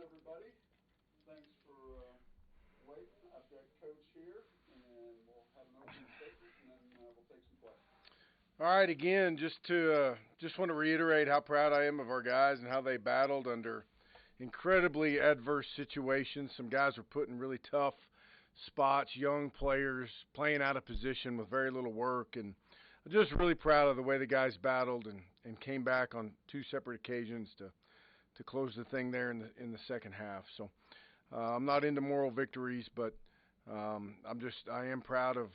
everybody. Thanks for waiting. I've got Coach here, and we'll have an opening statement, and then we'll take some questions. All right, again, just want to reiterate how proud I am of our guys and how they battled under incredibly adverse situations. Some guys were put in really tough spots, young players playing out of position with very little work, and I'm just really proud of the way the guys battled and came back on two separate occasions to close the thing there in the second half. So I'm not into moral victories, but I am proud of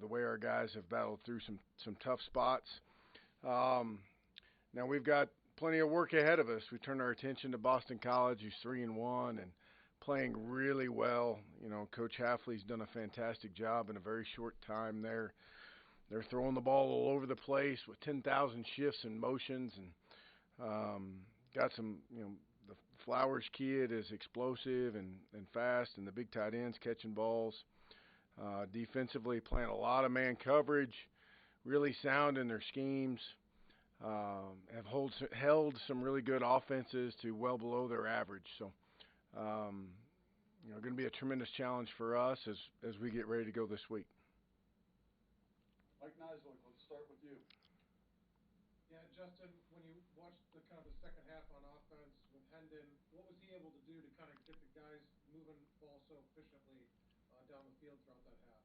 the way our guys have battled through some tough spots. Um, Now we've got plenty of work ahead of us. We turn our attention to Boston College, who's 3-1 and playing really well. You know, Coach Halfley's done a fantastic job in a very short time there. They're throwing the ball all over the place with 10,000 shifts and motions, and got some. The Flowers kid is explosive and fast, and the big tight ends catching balls. Defensively, playing a lot of man coverage, really sound in their schemes. Held some really good offenses to well below their average. So, going to be a tremendous challenge for us as we get ready to go this week. Mike Nislik, let's start with you. Yeah, Justin, when you watched the kind of the second half on offense with Hendon, what was he able to do to kind of get the guys moving the ball so efficiently down the field throughout that half?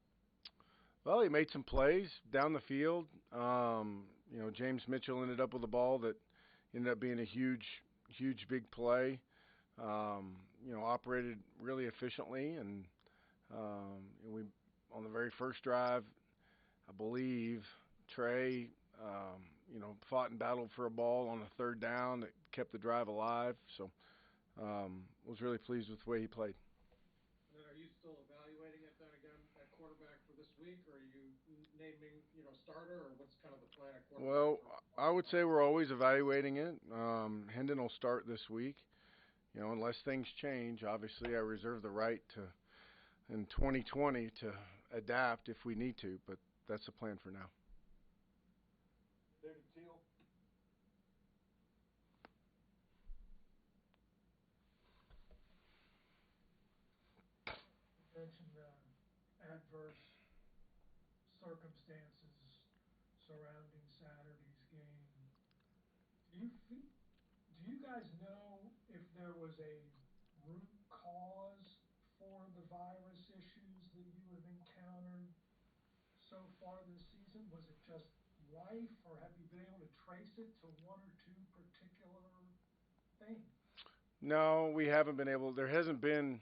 Well, he made some plays down the field. James Mitchell ended up with a ball that ended up being a huge, big play. Operated really efficiently, and we on the very first drive, I believe Trey, fought and battled for a ball on a third down that kept the drive alive. So, was really pleased with the way he played. And then are you still evaluating it then again at quarterback for this week, or are you naming, starter, or what's kind of the plan at quarterback Well, for I Boston would say College? we're always evaluating it. Hendon will start this week. Unless things change, obviously I reserve the right to in 2020 to adapt if we need to, but that's the plan for now. David Teal. You mentioned adverse circumstances surrounding Saturday's game. Do you do you guys know if there was a root cause for the virus issues that you have encountered so far this season? Was it just life, or have you been able to trace it to one or two particular things? No, we haven't been able. There hasn't been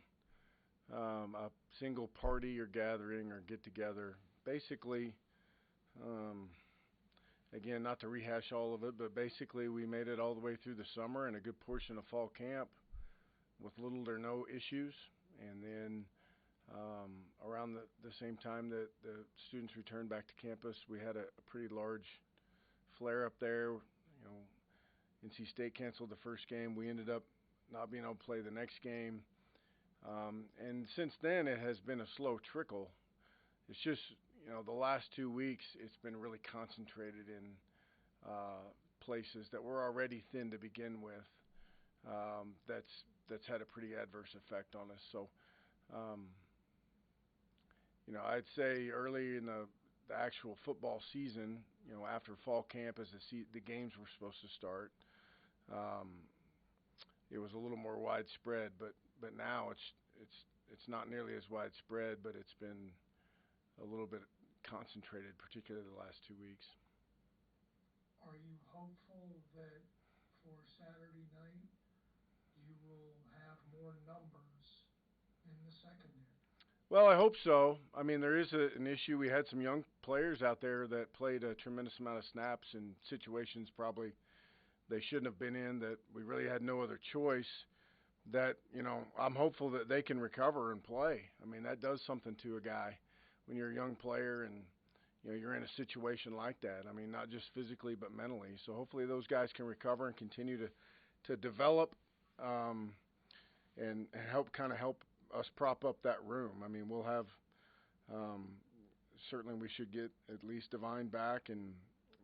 a single party or gathering or get together. Basically, um, again, not to rehash all of it, but basically we made it all the way through the summer and a good portion of fall camp with little or no issues, and then around the same time that the students returned back to campus, we had a pretty large flare up there. NC State canceled the first game. We ended up not being able to play the next game. And since then, it has been a slow trickle. It's just, the last 2 weeks, it's been really concentrated in places that were already thin to begin with. That's had a pretty adverse effect on us. So, um, I'd say early in the actual football season, after fall camp, as the games were supposed to start, um, it was a little more widespread. But now it's not nearly as widespread, but it's been a little bit concentrated, particularly the last 2 weeks. Are you hopeful that for Saturday night you will have more numbers in the secondary? Well, I hope so. I mean, there is an issue. We had some young players out there that played a tremendous amount of snaps in situations probably they shouldn't have been in, that we really had no other choice. That, I'm hopeful that they can recover and play. I mean, that does something to a guy when you're a young player and you're in a situation like that. I mean, not just physically but mentally. So hopefully those guys can recover and continue to develop, um, and help us prop up that room. I mean, we'll have, um, certainly we should get at least Divine back, and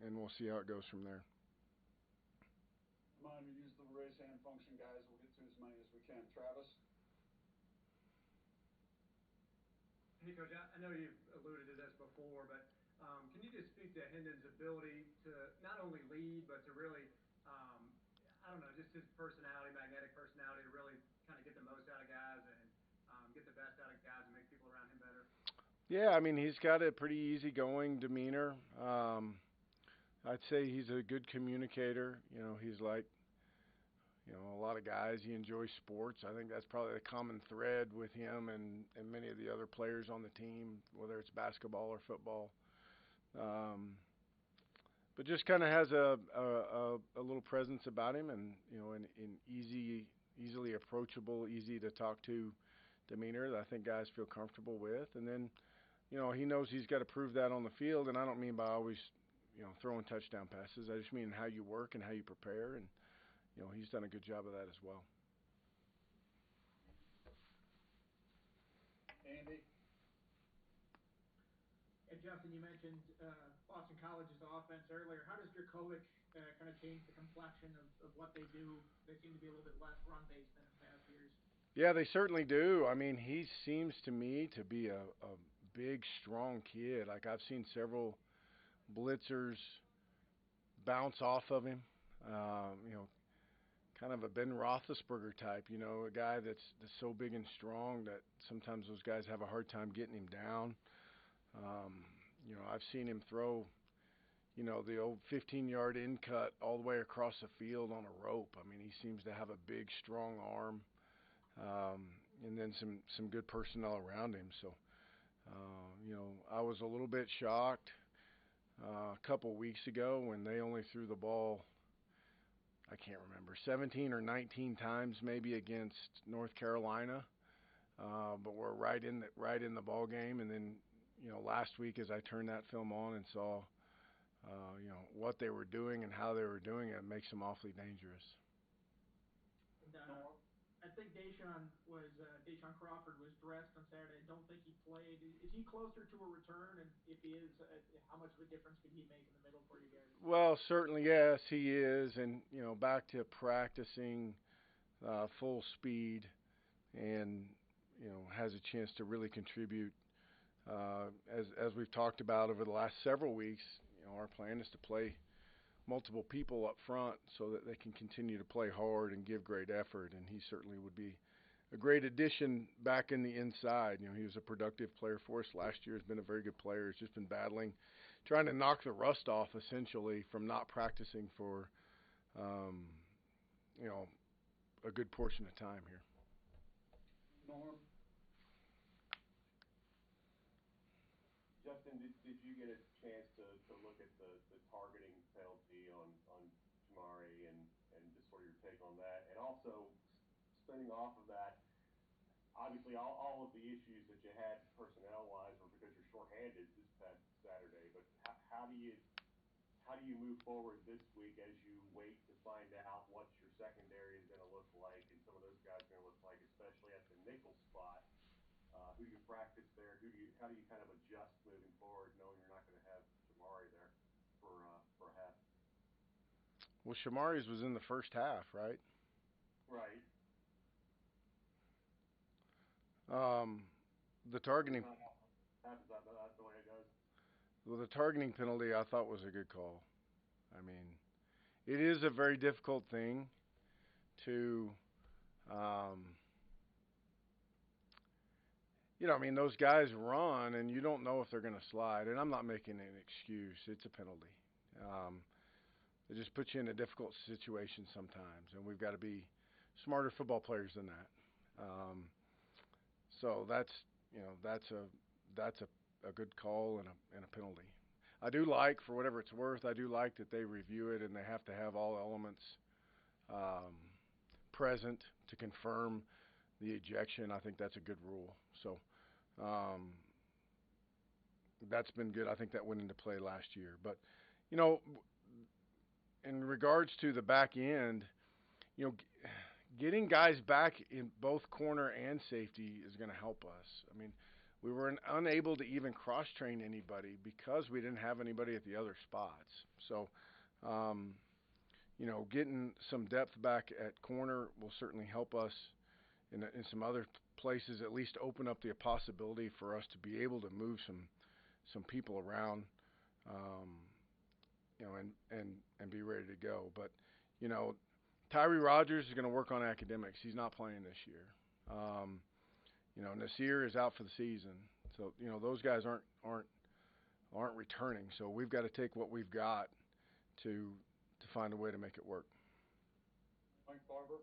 we'll see how it goes from there. Remind me to use the raise hand function, guys. We'll get to as many as we can. Travis. Hey, Coach, I know you've alluded to this before, but can you just speak to Hendon's ability to not only lead, but to really, I don't know, just his personality, magnetic personality, to really kind of get the most out of guys and get the best out of guys and make people around him better? Yeah, I mean, he's got a pretty easygoing demeanor. I'd say he's a good communicator. You know, he's like, you know, a lot of guys, he enjoys sports. I think that's probably a common thread with him and many of the other players on the team, whether it's basketball or football. But just kind of has a little presence about him, and you know, an easily approachable, easy to talk to demeanor that I think guys feel comfortable with. And then, you know, he knows he's got to prove that on the field, and I don't mean by always, you know, throwing touchdown passes. I just mean how you work and how you prepare, and you know, he's done a good job of that as well. Andy. Hey, Justin, you mentioned Boston College's offense earlier. How does Dracovic kind of change the complexion of what they do? They seem to be a little bit less run-based than in past years. Yeah, they certainly do. I mean, he seems to me to be a big, strong kid. Like, I've seen several blitzers bounce off of him. You know, kind of a Ben Roethlisberger type. You know, a guy that's so big and strong that sometimes those guys have a hard time getting him down. You know, I've seen him throw, you know, the old 15-yard in cut all the way across the field on a rope. I mean, he seems to have a big, strong arm, and then some good personnel around him. So, you know, I was a little bit shocked a couple weeks ago when they only threw the ball, I can't remember, 17 or 19 times maybe against North Carolina, but we're right in the ball game. And then, you know, last week as I turned that film on and saw, you know, what they were doing and how they were doing it, makes them awfully dangerous. And, I think Deshaun Crawford was dressed on Saturday. I don't think he played. Is he closer to a return? And if he is, how much of a difference could he make in the middle for you guys? Well, certainly, yes, he is. And, you know, back to practicing full speed and, you know, has a chance to really contribute. As we've talked about over the last several weeks, you know, our plan is to play multiple people up front so that they can continue to play hard and give great effort, and he certainly would be a great addition back in the inside. You know, he was a productive player for us last year. Has been a very good player. He's just been battling, trying to knock the rust off essentially from not practicing for, you know, a good portion of time here. Norm. Justin, did you get a chance to look at the targeting penalty on Jamari and just sort of your take on that? And also, spinning off of that, obviously all of the issues that you had personnel-wise were because you're shorthanded this past Saturday. But how do you move forward this week as you wait to find out what your secondary is going to look like and some of those guys are going to look like, especially at the nickel spot? Who do you practice there? How do you kind of adjust moving forward, knowing you're not going to have Jamari there for half? Well, Shamari's was in the first half, right? Right. The targeting. Half is not the way it goes. Well, the targeting penalty I thought was a good call. I mean, it is a very difficult thing to. You know, I mean, those guys run, and you don't know if they're going to slide. And I'm not making an excuse. It's a penalty. It just puts you in a difficult situation sometimes, and we've got to be smarter football players than that. So that's, you know, that's a good call and a penalty. I do like, for whatever it's worth, I do like that they review it and they have to have all elements present to confirm the ejection. I think that's a good rule. So that's been good. I think that went into play last year. But, you know, in regards to the back end, you know, getting guys back in both corner and safety is going to help us. I mean, we were unable to even cross-train anybody because we didn't have anybody at the other spots. So, you know, getting some depth back at corner will certainly help us in some other places at least open up the possibility for us to be able to move some people around, um, and be ready to go. But you know, Tyree Rogers is going to work on academics. He's not playing this year. Nasir is out for the season, so those guys aren't returning. So we've got to take what we've got to find a way to make it work. Mike Barber.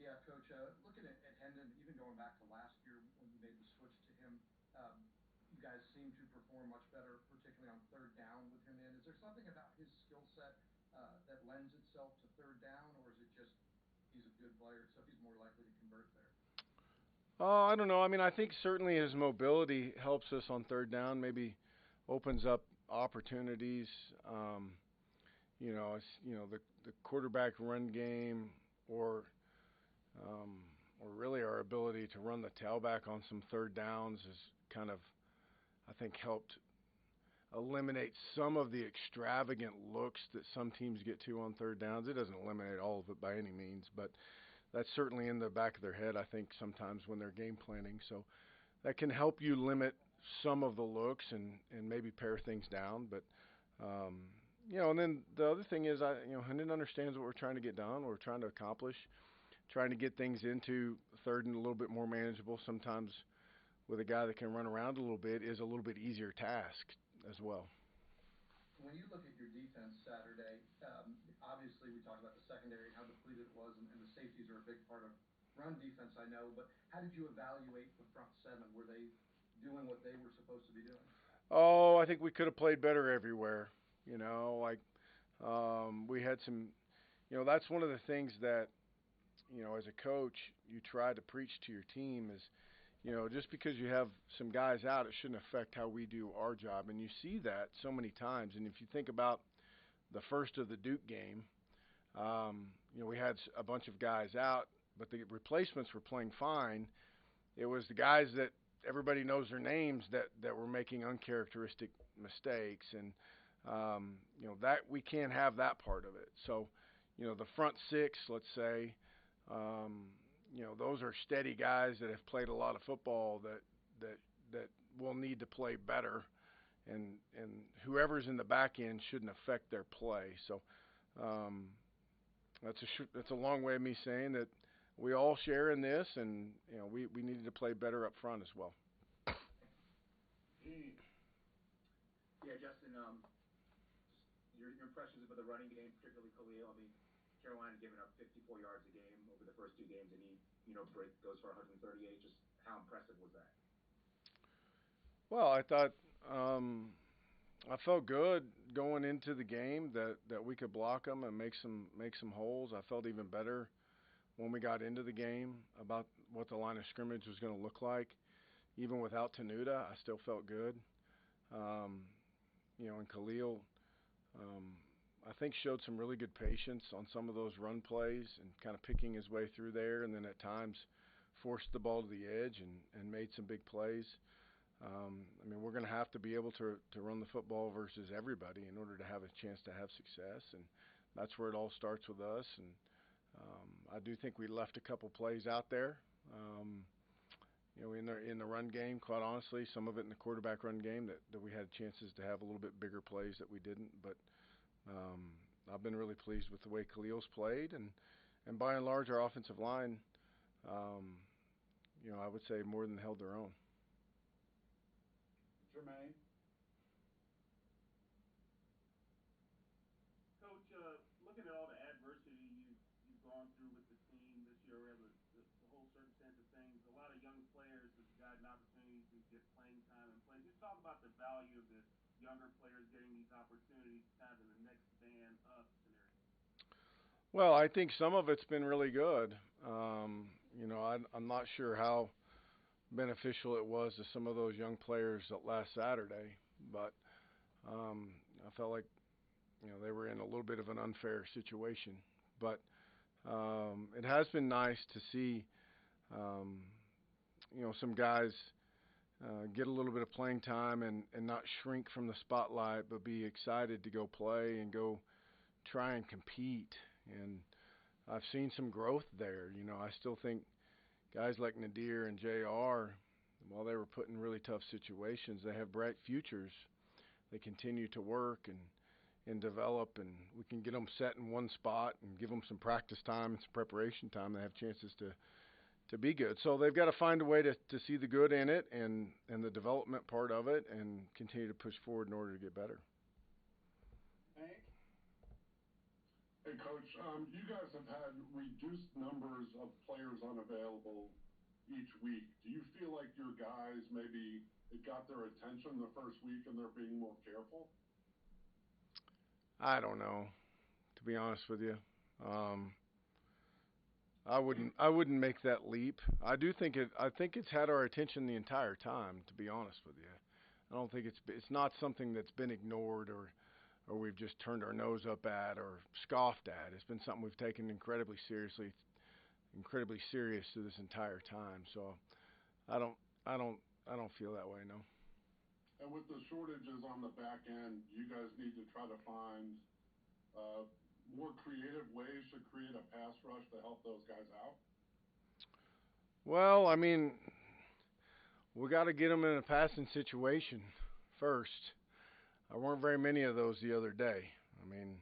Yeah, Coach, looking at Hendon, even going back to last year when you made the switch to him, you guys seem to perform much better, particularly on third down with him in. Is there something about his skill set that lends itself to third down, or is it just he's a good player, so he's more likely to convert there? I don't know. I mean, I think certainly his mobility helps us on third down, maybe opens up opportunities. The quarterback run game or really our ability to run the tailback on some third downs has kind of, I think, helped eliminate some of the extravagant looks that some teams get to on third downs. It doesn't eliminate all of it by any means, but that's certainly in the back of their head, I think, sometimes when they're game planning. So that can help you limit some of the looks and maybe pare things down. But, and then the other thing is, Hendon understands what we're trying to get done, what we're trying to accomplish, trying to get things into third and a little bit more manageable. Sometimes with a guy that can run around a little bit is a little bit easier task as well. When you look at your defense Saturday, obviously we talked about the secondary and how depleted it was, and the safeties are a big part of run defense, I know, but how did you evaluate the front seven? Were they doing what they were supposed to be doing? Oh, I think we could have played better everywhere. We had some, that's one of the things that, as a coach, you try to preach to your team is, just because you have some guys out, it shouldn't affect how we do our job. And you see that so many times. And if you think about the first of the Duke game, we had a bunch of guys out, but the replacements were playing fine. It was the guys that everybody knows their names that were making uncharacteristic mistakes. And, that we can't have that part of it. So, the front six, let's say, those are steady guys that have played a lot of football that will need to play better, and whoever's in the back end shouldn't affect their play. So that's a long way of me saying that we all share in this, and we needed to play better up front as well. Yeah, Justin, just your impressions about the running game, particularly Khalil. I mean, Carolina giving up 54 yards a game over the first two games, and he, goes for 138. Just how impressive was that? Well, I thought I felt good going into the game that we could block them and make some holes. I felt even better when we got into the game about what the line of scrimmage was going to look like. Even without Tenuta, I still felt good. And Khalil, I think showed some really good patience on some of those run plays and kind of picking his way through there, and then at times forced the ball to the edge and made some big plays. We're going to have to be able to run the football versus everybody in order to have a chance to have success, and that's where it all starts with us. And I do think we left a couple plays out there, in the run game, quite honestly, some of it in the quarterback run game that we had chances to have a little bit bigger plays that we didn't. But I've been really pleased with the way Khalil's played, and by and large, our offensive line, I would say more than held their own. Jermaine. Coach, looking at all the adversity you've gone through with the team this year, the whole circumstance of things, a lot of young players have gotten opportunities to get playing time and play. Just talk about the value of the younger players getting these opportunities kind of in the next man up scenario. Well, I think some of it's been really good. I'm not sure how beneficial it was to some of those young players last Saturday, but I felt like they were in a little bit of an unfair situation. But it has been nice to see some guys get a little bit of playing time and not shrink from the spotlight, but be excited to go play and go try and compete. And I've seen some growth there. I still think guys like Nadir and JR, while they were put in really tough situations, they have bright futures. They continue to work and develop, and we can get them set in one spot and give them some practice time and some preparation time. They have chances to be good. So they've got to find a way to see the good in it and the development part of it and continue to push forward in order to get better. Hank? Hey, Coach, you guys have had reduced numbers of players unavailable each week. Do you feel like your guys maybe it got their attention the first week and they're being more careful? I don't know, to be honest with you. I wouldn't make that leap. I think it's had our attention the entire time, to be honest with you. I don't think it's not something that's been ignored or we've just turned our nose up at or scoffed at. It's been something we've taken incredibly serious through this entire time. So I don't feel that way, no. And with the shortages on the back end, you guys need to try to find more creative ways to create a pass rush to help those guys out? Well, I mean, we got to get them in a passing situation first. There weren't very many of those the other day. I mean,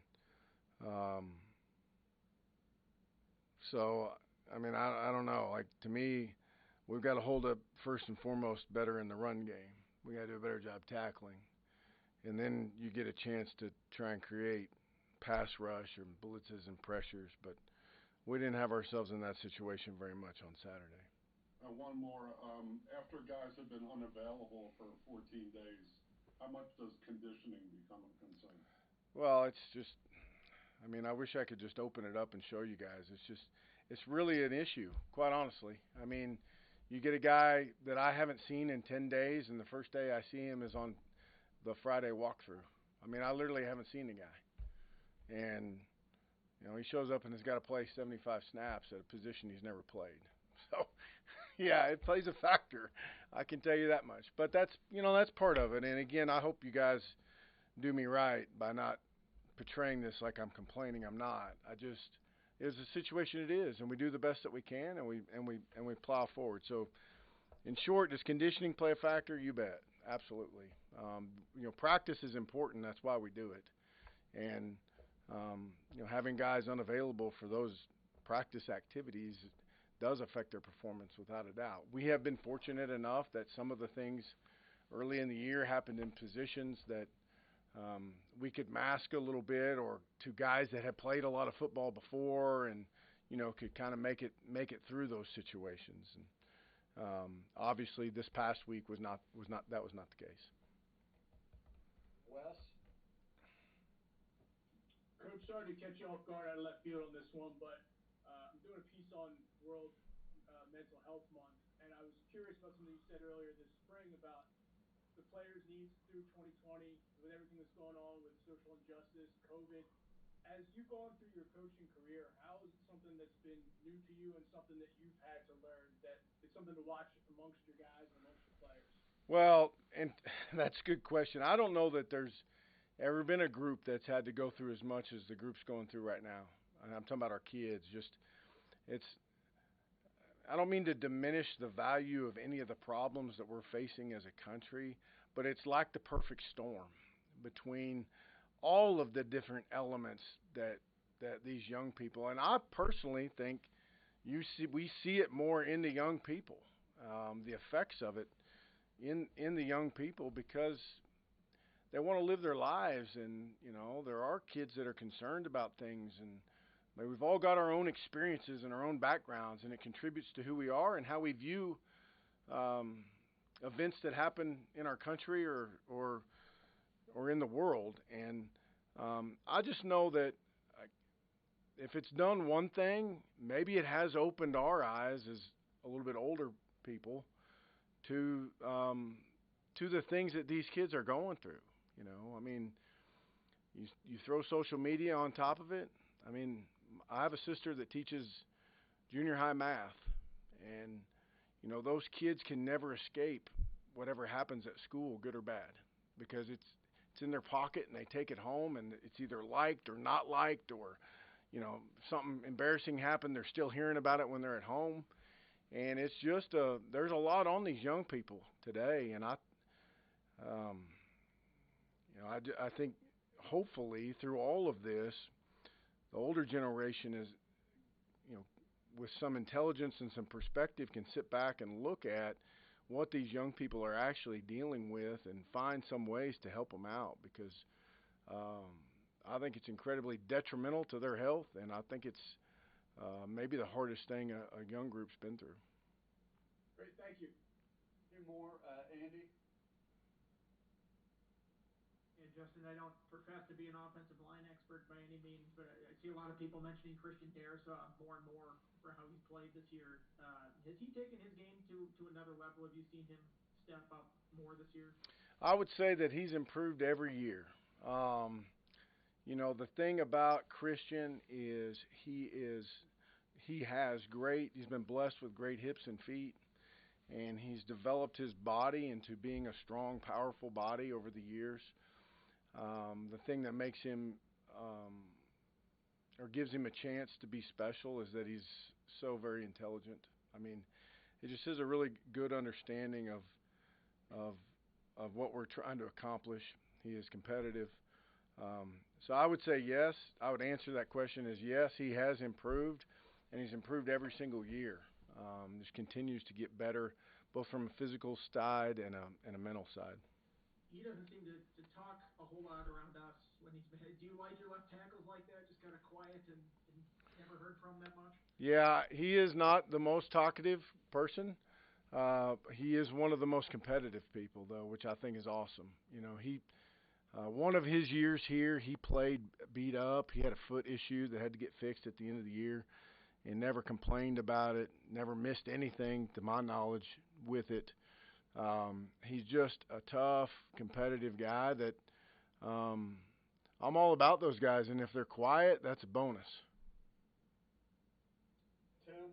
I don't know. Like, to me, we've got to hold up first and foremost better in the run game. We got to do a better job tackling. And then you get a chance to try and create pass rush or blitzes and pressures. But we didn't have ourselves in that situation very much on Saturday. One more. After guys have been unavailable for 14 days, how much does conditioning become a concern? Well, I wish I could just open it up and show you guys. It's really an issue, quite honestly. I mean, you get a guy that I haven't seen in 10 days, and the first day I see him is on the Friday walkthrough. I mean, I literally haven't seen the guy. And, he shows up and has got to play 75 snaps at a position he's never played. So, yeah, it plays a factor. I can tell you that much. But that's part of it. And, again, I hope you guys do me right by not portraying this like I'm complaining. I'm not. It's a situation it is, and we do the best that we can, and we plow forward. So, in short, does conditioning play a factor? You bet, absolutely. Practice is important. That's why we do it, and having guys unavailable for those practice activities does affect their performance without a doubt. We have been fortunate enough that some of the things early in the year happened in positions that we could mask a little bit, or to guys that had played a lot of football before and could kind of make it through those situations. And obviously this past week was not the case. Wes? Coach, sorry to catch you off guard out of left field on this one, but I'm doing a piece on World Mental Health Month, and I was curious about something you said earlier this spring about the players' needs through 2020 with everything that's going on with social injustice, COVID. As you've gone through your coaching career, how is it something that's been new to you and something that you've had to learn that it's something to watch amongst your guys and amongst your players? Well, and that's a good question. I don't know that there's ever been a group that's had to go through as much as the group's going through right now. And I'm talking about our kids. I don't mean to diminish the value of any of the problems that we're facing as a country, but it's like the perfect storm between all of the different elements that these young people, and I personally think we see it more in the young people, the effects of it in the young people, because they want to live their lives, and there are kids that are concerned about things, and we've all got our own experiences and our own backgrounds, and it contributes to who we are and how we view events that happen in our country or in the world. And I just know that if it's done one thing, maybe it has opened our eyes as a little bit older people to the things that these kids are going through. I mean, you throw social media on top of it. I mean, I have a sister that teaches junior high math, and those kids can never escape whatever happens at school, good or bad, because it's in their pocket and they take it home, and it's either liked or not liked, or something embarrassing happened, they're still hearing about it when they're at home. And it's just there's a lot on these young people today, and um, I think hopefully through all of this, the older generation is, with some intelligence and some perspective, can sit back and look at what these young people are actually dealing with and find some ways to help them out, because I think it's incredibly detrimental to their health, and I think it's maybe the hardest thing a young group's been through. Great, thank you. A few more, Andy. Yeah, Justin, I don't profess to be an offensive line expert by any means, but I see a lot of people mentioning Christian Darrisaw more and more for how he's played this year. Has he taken his game to another level? Have you seen him step up more this year? I would say that he's improved every year. The thing about Christian is he's been blessed with great hips and feet, and he's developed his body into being a strong, powerful body over the years. The thing that makes him or gives him a chance to be special is that he's so very intelligent. I mean, he just has a really good understanding of what we're trying to accomplish. He is competitive. So I would say yes. I would answer that question as yes, he has improved, and he's improved every single year. Just continues to get better, both from a physical side and a mental side. He doesn't seem to talk a whole lot around us when he's been. Do you like your left tackles like that, just kind of quiet and never heard from that much? Yeah, he is not the most talkative person. He is one of the most competitive people, though, which I think is awesome. One of his years here, he played beat up. He had a foot issue that had to get fixed at the end of the year, and never complained about it, never missed anything, to my knowledge, with it. He's just a tough, competitive guy that I'm all about those guys, and if they're quiet, that's a bonus. Tim?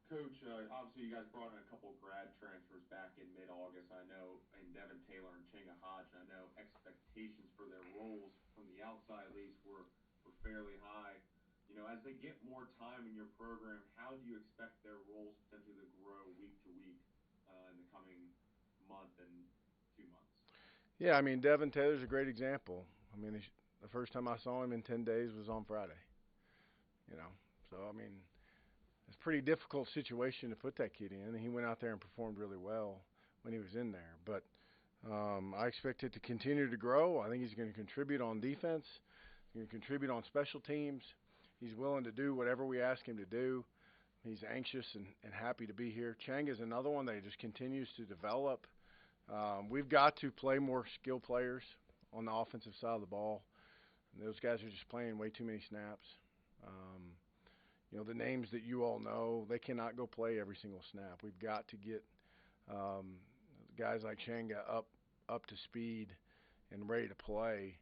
Coach, obviously you guys brought in a couple grad transfers back in mid-August. I know, and Devin Taylor and Chenga Hodge. I know expectations for their roles from the outside, at least, were fairly high. As they get more time in your program, how do you expect their roles potentially to grow week to week in the coming month and 2 months? Yeah, I mean, Devin Taylor's a great example. I mean, the first time I saw him in 10 days was on Friday. So I mean, it's a pretty difficult situation to put that kid in, and he went out there and performed really well when he was in there. But I expect it to continue to grow. I think he's going to contribute on defense. He's going to contribute on special teams. He's willing to do whatever we ask him to do. He's anxious and happy to be here. Chang is another one that just continues to develop. We've got to play more skill players on the offensive side of the ball. And those guys are just playing way too many snaps. The names that you all know, they cannot go play every single snap. We've got to get guys like Changa up to speed and ready to play,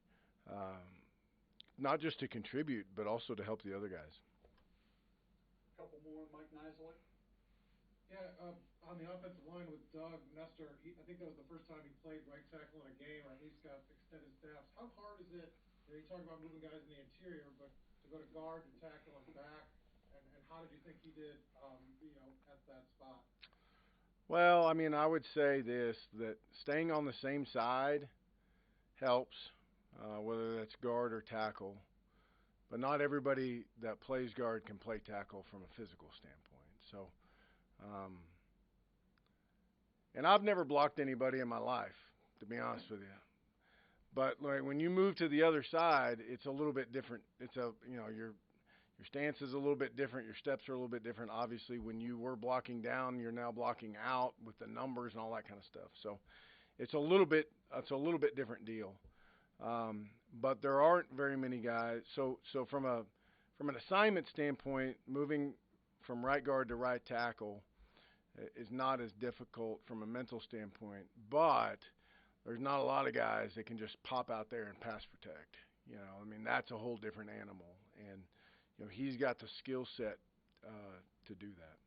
not just to contribute, but also to help the other guys. A couple more, Mike Nisley. Yeah, on the offensive line with Doug Nestor, I think that was the first time he played right tackle in a game, or at least got extended snaps. How hard is it? You talk about moving guys in the interior, but to go to guard, to tackle, and back, and how did you think he did, at that spot? Well, I mean, I would say this, that staying on the same side helps, whether that's guard or tackle. But not everybody that plays guard can play tackle from a physical standpoint. So, and I've never blocked anybody in my life, to be honest with you. But like when you move to the other side, it's a little bit different. Your stance is a little bit different. Your steps are a little bit different. Obviously, when you were blocking down, you're now blocking out with the numbers and all that kind of stuff. So it's a little bit different deal. But there aren't very many guys. So from an assignment standpoint, moving from right guard to right tackle is not as difficult from a mental standpoint. But there's not a lot of guys that can just pop out there and pass protect. I mean, that's a whole different animal, and he's got the skill set to do that.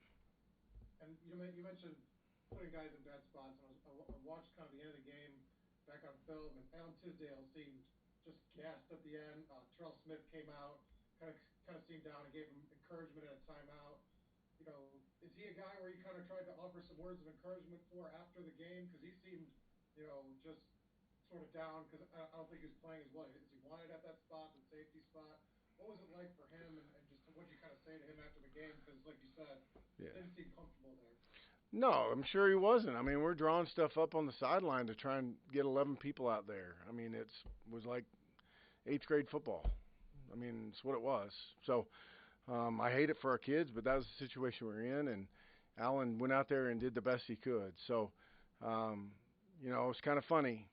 And you mentioned putting guys in bad spots, and I watched kind of the end of the game back on film, and Alan Tisdale seemed just gassed at the end. Terrell Smith came out, kind of seemed down and gave him encouragement at a timeout. Is he a guy where you kind of tried to offer some words of encouragement for after the game? Because he seemed, just sort of down because I don't think he was playing as well as he wanted at that spot, the safety spot. What was it like for him, and just what did you kind of say to him after the game? Because, like you said, Yeah. didn't seem comfortable there. No, I'm sure he wasn't. I mean, we're drawing stuff up on the sideline to try and get 11 people out there. I mean, it was like 8th grade football. I mean, it's what it was. So I hate it for our kids, but that was the situation we were in, and Alan went out there and did the best he could. So, it's kind of funny.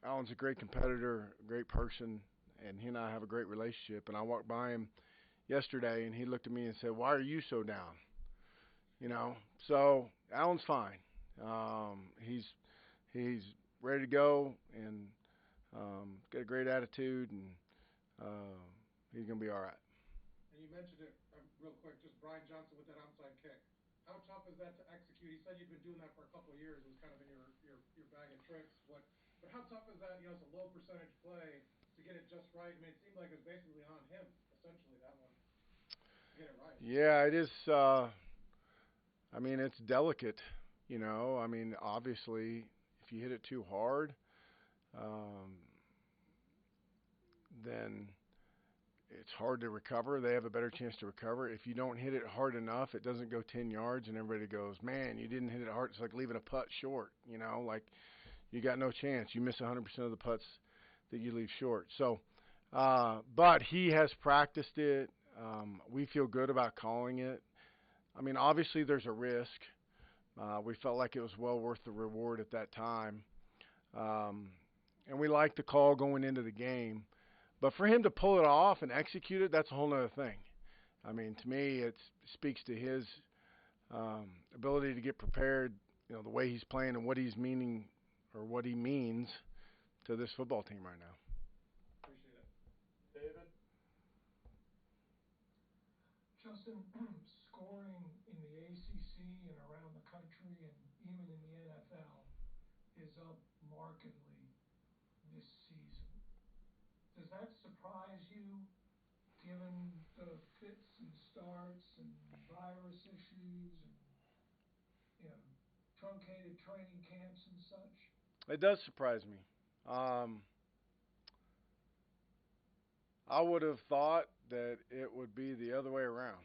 Alan's a great competitor, a great person, and he and I have a great relationship. And I walked by him yesterday, and he looked at me and said, "Why are you so down?" So Alan's fine. He's ready to go and got a great attitude, and he's gonna be all right. And you mentioned it real quick, just Brian Johnson with that onside kick. How tough is that to execute? You said you've been doing that for a couple of years. It was kind of in your bag of tricks. But how tough is that? It's a low percentage play to get it just right. I mean, it seemed like it was basically on him, essentially, that one, to get it right. Yeah, it is. I mean, it's delicate. I mean, obviously, if you hit it too hard, then it's hard to recover. They have a better chance to recover. If you don't hit it hard enough, it doesn't go 10 yards, and everybody goes, "Man, you didn't hit it hard." It's like leaving a putt short. Like you got no chance. You miss 100% of the putts that you leave short. So, but he has practiced it. We feel good about calling it. I mean, obviously there's a risk. We felt like it was well worth the reward at that time. And we liked the call going into the game. But for him to pull it off and execute it, that's a whole other thing. I mean, to me, it speaks to his ability to get prepared, the way he's playing and what he's meaning or what he means to this football team right now. Appreciate it. David? Justin, scoring in the ACC and around the country and even in the NFL is up markedly this season. Does that surprise you, given the fits and starts and virus issues and, truncated training camps and such? It does surprise me. I would have thought that it would be the other way around.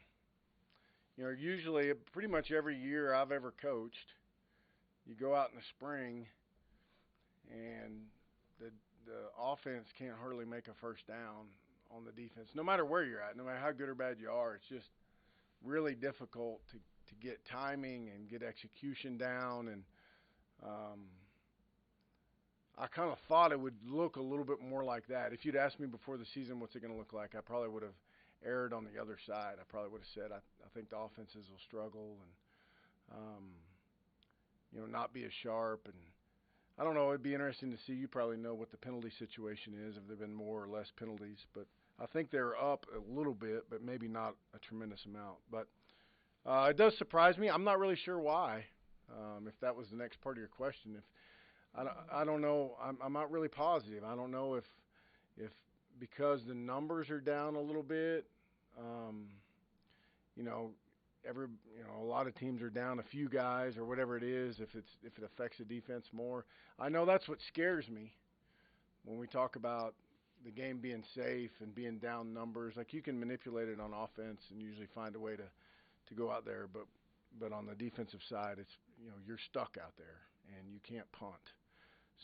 Usually, pretty much every year I've ever coached, you go out in the spring and the offense can't hardly make a first down on the defense, no matter where you're at, no matter how good or bad you are. It's just really difficult to get timing and get execution down. And I kind of thought it would look a little bit more like that. If you'd asked me before the season what's it going to look like, I probably would have erred on the other side. I probably would have said I think the offenses will struggle and not be as sharp. And I don't know. It'd be interesting to see. You probably know what the penalty situation is. Have there been more or less penalties? But I think they're up a little bit, but maybe not a tremendous amount. But it does surprise me. I'm not really sure why. If that was the next part of your question, I don't know. I'm not really positive. I don't know if because the numbers are down a little bit. A lot of teams are down a few guys or whatever it is. If it affects the defense more, I know that's what scares me when we talk about the game being safe and being down numbers. Like you can manipulate it on offense and usually find a way to go out there, but on the defensive side, it's you're stuck out there and you can't punt.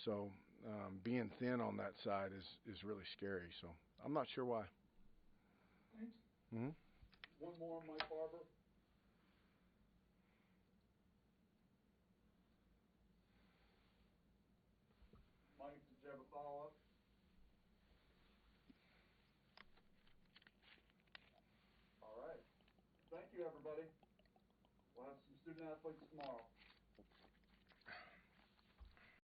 So being thin on that side is really scary. So I'm not sure why. Thanks. Mm-hmm. One more, Mike Barber. Mike, did you have a follow-up? All right. Thank you, everybody. We'll have some student athletes tomorrow.